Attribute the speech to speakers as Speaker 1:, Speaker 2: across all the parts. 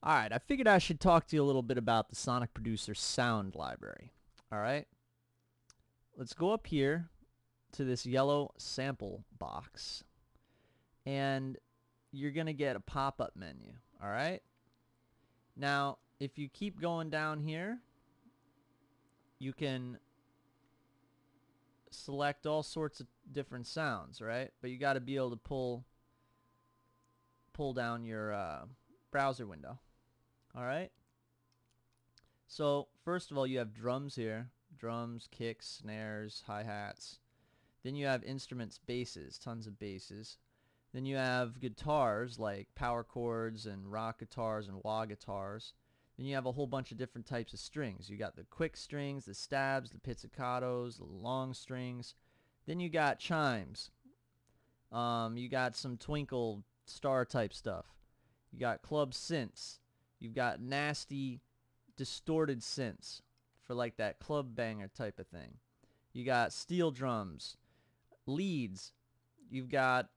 Speaker 1: Alright, I figured I should talk to you a little bit about the SonicProducer Sound library. Alright, let's go up here to this yellow sample box, and you're going to get a pop-up menu. Alright, now if you keep going down here, you can select all sorts of different sounds, right? But you got to be able to pull down your browser window. Alright, so first of all, you have drums here. Drums, kicks, snares, hi-hats. Then you have instruments, basses, tons of basses. Then you have guitars like power chords and rock guitars and wah guitars. Then you have a whole bunch of different types of strings. You got the quick strings, the stabs, the pizzicatos, the long strings. Then you got chimes. You got some twinkle star type stuff. You got club synths. You've got nasty distorted synths for like that club banger type of thing. You got steel drums, leads. You've got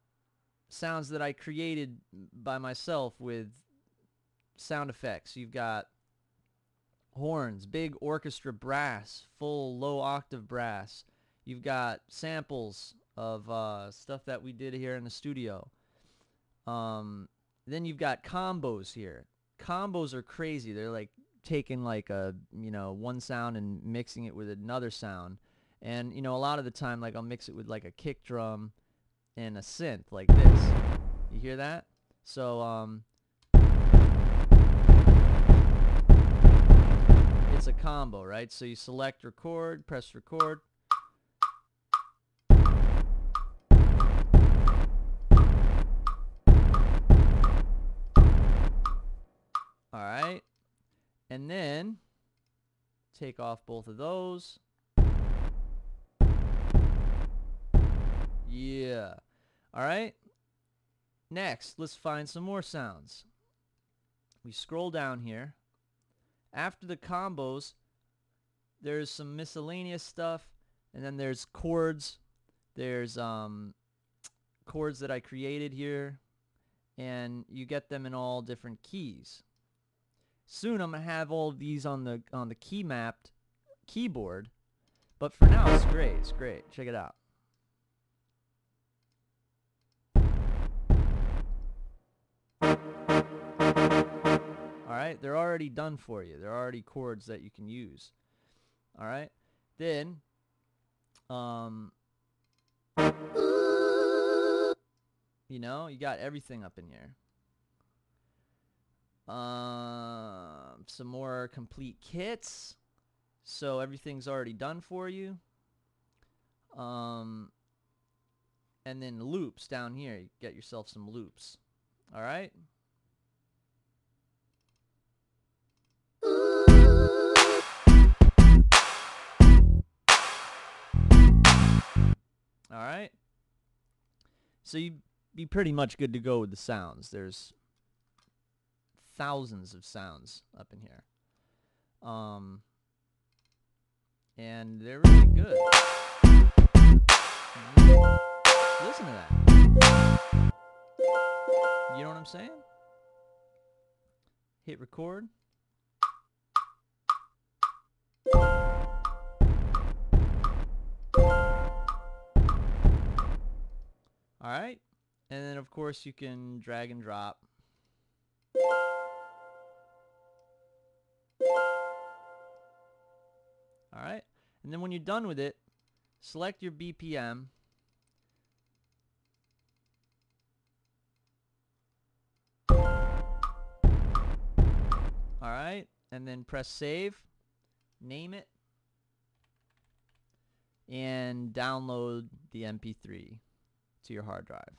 Speaker 1: sounds that I created by myself with sound effects. You've got horns, big orchestra brass, full low octave brass. You've got samples of stuff that we did here in the studio. Then you've got combos here. Combos are crazy. They're like taking like a, one sound and mixing it with another sound. And, a lot of the time, like, I'll mix it with like a kick drum and a synth like this. You hear that? So, it's a combo, right? So you select record, press record. Alright, and then take off both of those. Yeah. Alright, next let's find some more sounds. We scroll down here. After the combos, there's some miscellaneous stuff, and then there's chords. There's chords that I created here, and you get them in all different keys. Soon I'm gonna have all of these on the key mapped keyboard, but for now it's great. It's great. Check it out. Alright, they're already done for you. They're already chords that you can use. Alright, then you got everything up in here. Some more complete kits, so everything's already done for you. And then loops down here. You get yourself some loops. Alright, alright, so you'd be pretty much good to go with the sounds. There's thousands of sounds up in here, and they're really good. Listen to that. You know what I'm saying? Hit record. Alright, and then of course you can drag and drop. Alright, and then when you're done with it, select your BPM. Alright, and then press save, name it, and download the MP3 to your hard drive.